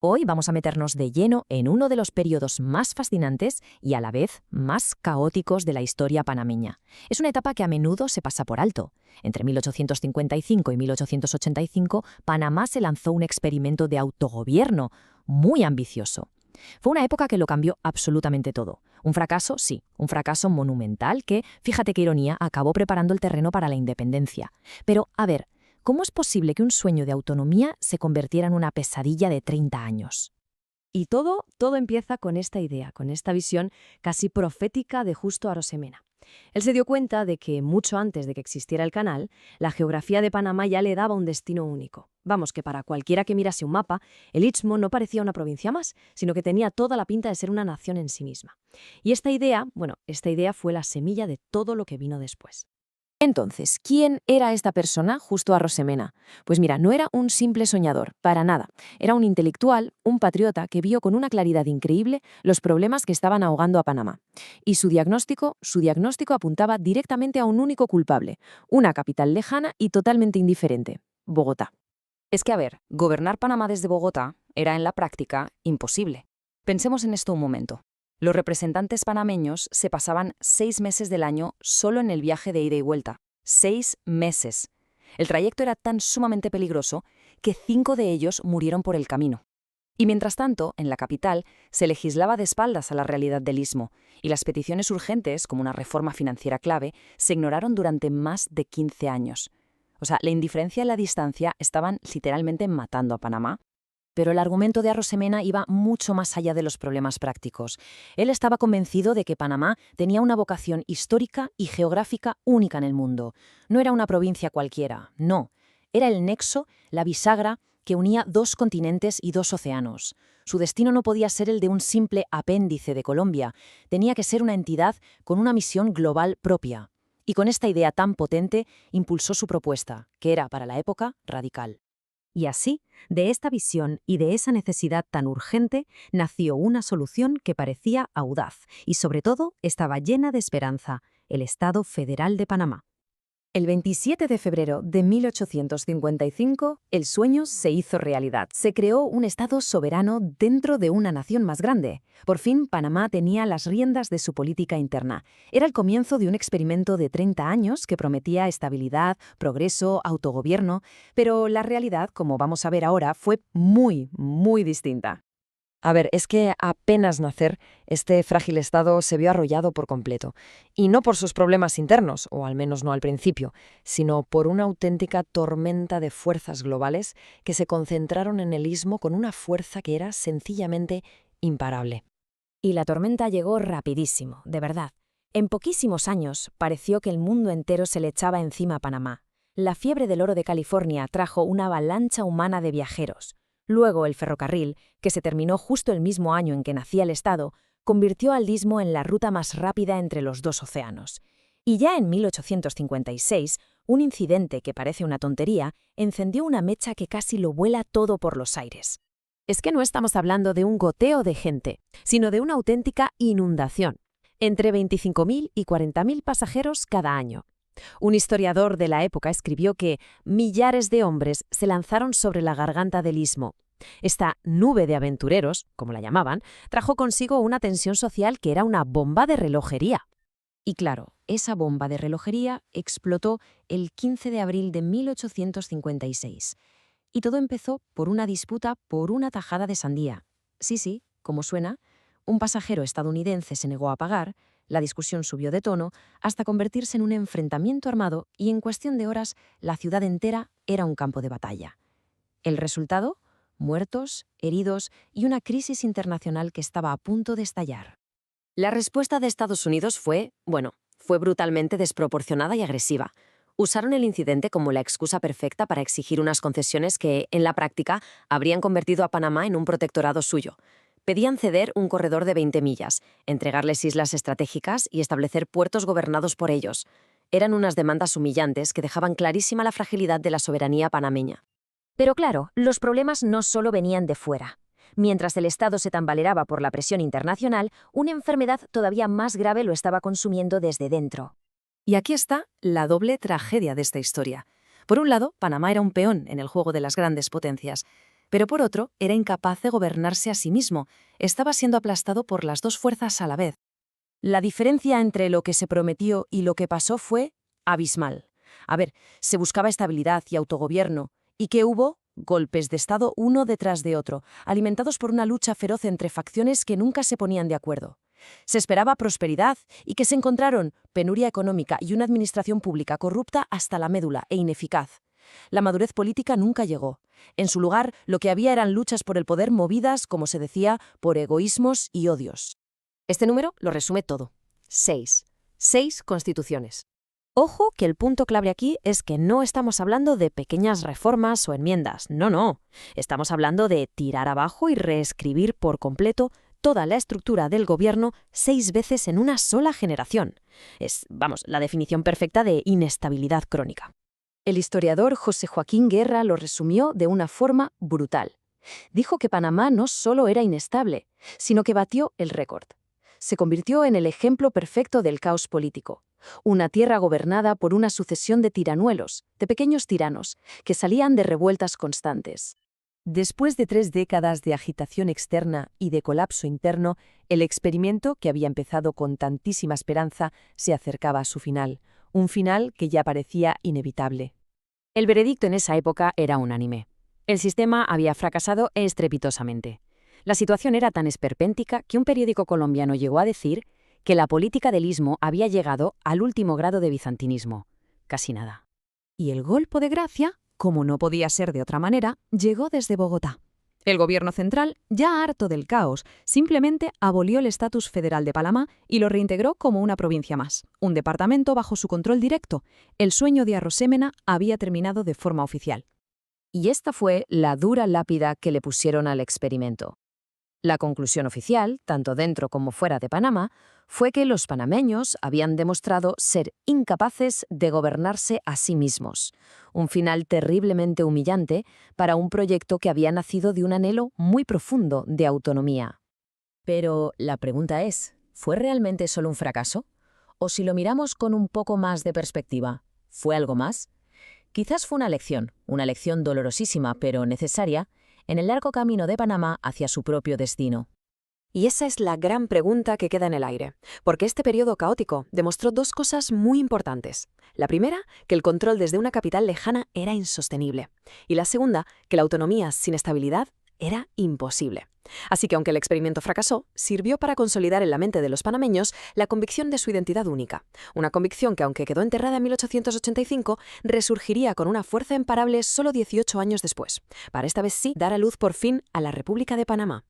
Hoy vamos a meternos de lleno en uno de los periodos más fascinantes y a la vez más caóticos de la historia panameña. Es una etapa que a menudo se pasa por alto. Entre 1855 y 1885, Panamá se lanzó un experimento de autogobierno muy ambicioso. Fue una época que lo cambió absolutamente todo. Un fracaso, sí, un fracaso monumental que, fíjate qué ironía, acabó preparando el terreno para la independencia. Pero, a ver, ¿cómo es posible que un sueño de autonomía se convirtiera en una pesadilla de 30 años? Y todo empieza con esta idea, con esta visión casi profética de Justo Arosemena. Él se dio cuenta de que, mucho antes de que existiera el canal, la geografía de Panamá ya le daba un destino único. Vamos, que para cualquiera que mirase un mapa, el Istmo no parecía una provincia más, sino que tenía toda la pinta de ser una nación en sí misma. Y esta idea fue la semilla de todo lo que vino después. Entonces, ¿quién era esta persona, Justo Arosemena? Pues mira, no era un simple soñador, para nada. Era un intelectual, un patriota que vio con una claridad increíble los problemas que estaban ahogando a Panamá. Y su diagnóstico apuntaba directamente a un único culpable, una capital lejana y totalmente indiferente, Bogotá. Es que, a ver, gobernar Panamá desde Bogotá era en la práctica imposible. Pensemos en esto un momento. Los representantes panameños se pasaban 6 meses del año solo en el viaje de ida y vuelta. 6 meses. El trayecto era tan sumamente peligroso que 5 de ellos murieron por el camino. Y mientras tanto, en la capital, se legislaba de espaldas a la realidad del istmo, y las peticiones urgentes, como una reforma financiera clave, se ignoraron durante más de 15 años. O sea, la indiferencia y la distancia estaban literalmente matando a Panamá. Pero el argumento de Arosemena iba mucho más allá de los problemas prácticos. Él estaba convencido de que Panamá tenía una vocación histórica y geográfica única en el mundo. No era una provincia cualquiera, no. Era el nexo, la bisagra, que unía 2 continentes y 2 océanos. Su destino no podía ser el de un simple apéndice de Colombia. Tenía que ser una entidad con una misión global propia. Y con esta idea tan potente, impulsó su propuesta, que era, para la época, radical. Y así, de esta visión y de esa necesidad tan urgente, nació una solución que parecía audaz y, sobre todo, estaba llena de esperanza: el Estado Federal de Panamá. El 27 de febrero de 1855, el sueño se hizo realidad. Se creó un Estado soberano dentro de una nación más grande. Por fin, Panamá tenía las riendas de su política interna. Era el comienzo de un experimento de 30 años que prometía estabilidad, progreso, autogobierno, pero la realidad, como vamos a ver ahora, fue muy, muy distinta. A ver, es que apenas nacer, este frágil estado se vio arrollado por completo. Y no por sus problemas internos, o al menos no al principio, sino por una auténtica tormenta de fuerzas globales que se concentraron en el istmo con una fuerza que era sencillamente imparable. Y la tormenta llegó rapidísimo, de verdad. En poquísimos años pareció que el mundo entero se le echaba encima a Panamá. La fiebre del oro de California trajo una avalancha humana de viajeros. Luego el ferrocarril, que se terminó justo el mismo año en que nacía el Estado, convirtió al istmo en la ruta más rápida entre los 2 océanos. Y ya en 1856, un incidente que parece una tontería encendió una mecha que casi lo vuela todo por los aires. Es que no estamos hablando de un goteo de gente, sino de una auténtica inundación. Entre 25.000 y 40.000 pasajeros cada año. Un historiador de la época escribió que millares de hombres se lanzaron sobre la garganta del istmo. Esta nube de aventureros, como la llamaban, trajo consigo una tensión social que era una bomba de relojería. Y claro, esa bomba de relojería explotó el 15 de abril de 1856. Y todo empezó por una disputa por una tajada de sandía. Sí, como suena, un pasajero estadounidense se negó a pagar. La discusión subió de tono hasta convertirse en un enfrentamiento armado y en cuestión de horas la ciudad entera era un campo de batalla. El resultado: muertos, heridos y una crisis internacional que estaba a punto de estallar. La respuesta de Estados Unidos fue brutalmente desproporcionada y agresiva. Usaron el incidente como la excusa perfecta para exigir unas concesiones que, en la práctica, habrían convertido a Panamá en un protectorado suyo. Pedían ceder un corredor de 20 millas, entregarles islas estratégicas y establecer puertos gobernados por ellos. Eran unas demandas humillantes que dejaban clarísima la fragilidad de la soberanía panameña. Pero claro, los problemas no solo venían de fuera. Mientras el Estado se tambaleaba por la presión internacional, una enfermedad todavía más grave lo estaba consumiendo desde dentro. Y aquí está la doble tragedia de esta historia. Por un lado, Panamá era un peón en el juego de las grandes potencias. Pero por otro, era incapaz de gobernarse a sí mismo. Estaba siendo aplastado por las dos fuerzas a la vez. La diferencia entre lo que se prometió y lo que pasó fue abismal. A ver, se buscaba estabilidad y autogobierno. ¿Y qué hubo? Golpes de Estado uno detrás de otro, alimentados por una lucha feroz entre facciones que nunca se ponían de acuerdo. Se esperaba prosperidad y que se encontraron penuria económica y una administración pública corrupta hasta la médula e ineficaz. La madurez política nunca llegó. En su lugar, lo que había eran luchas por el poder movidas, como se decía, por egoísmos y odios. Este número lo resume todo. 6. 6 constituciones. Ojo que el punto clave aquí es que no estamos hablando de pequeñas reformas o enmiendas, no. Estamos hablando de tirar abajo y reescribir por completo toda la estructura del gobierno 6 veces en una sola generación. Es, la definición perfecta de inestabilidad crónica. El historiador José Joaquín Guerra lo resumió de una forma brutal. Dijo que Panamá no solo era inestable, sino que batió el récord. Se convirtió en el ejemplo perfecto del caos político. Una tierra gobernada por una sucesión de tiranuelos, de pequeños tiranos, que salían de revueltas constantes. Después de 3 décadas de agitación externa y de colapso interno, el experimento, que había empezado con tantísima esperanza, se acercaba a su final, un final que ya parecía inevitable. El veredicto en esa época era unánime. El sistema había fracasado estrepitosamente. La situación era tan esperpéntica que un periódico colombiano llegó a decir que la política del istmo había llegado al último grado de bizantinismo. Casi nada. Y el golpe de gracia, como no podía ser de otra manera, llegó desde Bogotá. El gobierno central, ya harto del caos, simplemente abolió el estatus federal de Panamá y lo reintegró como una provincia más, un departamento bajo su control directo. El sueño de Arrosémena había terminado de forma oficial. Y esta fue la dura lápida que le pusieron al experimento. La conclusión oficial, tanto dentro como fuera de Panamá, fue que los panameños habían demostrado ser incapaces de gobernarse a sí mismos. Un final terriblemente humillante para un proyecto que había nacido de un anhelo muy profundo de autonomía. Pero la pregunta es, ¿fue realmente solo un fracaso? O si lo miramos con un poco más de perspectiva, ¿fue algo más? Quizás fue una lección dolorosísima pero necesaria, en el largo camino de Panamá hacia su propio destino. Y esa es la gran pregunta que queda en el aire, porque este periodo caótico demostró dos cosas muy importantes. La primera, que el control desde una capital lejana era insostenible. Y la segunda, que la autonomía sin estabilidad era imposible. Así que aunque el experimento fracasó, sirvió para consolidar en la mente de los panameños la convicción de su identidad única. Una convicción que, aunque quedó enterrada en 1885, resurgiría con una fuerza imparable solo 18 años después, para esta vez sí dar a luz por fin a la República de Panamá.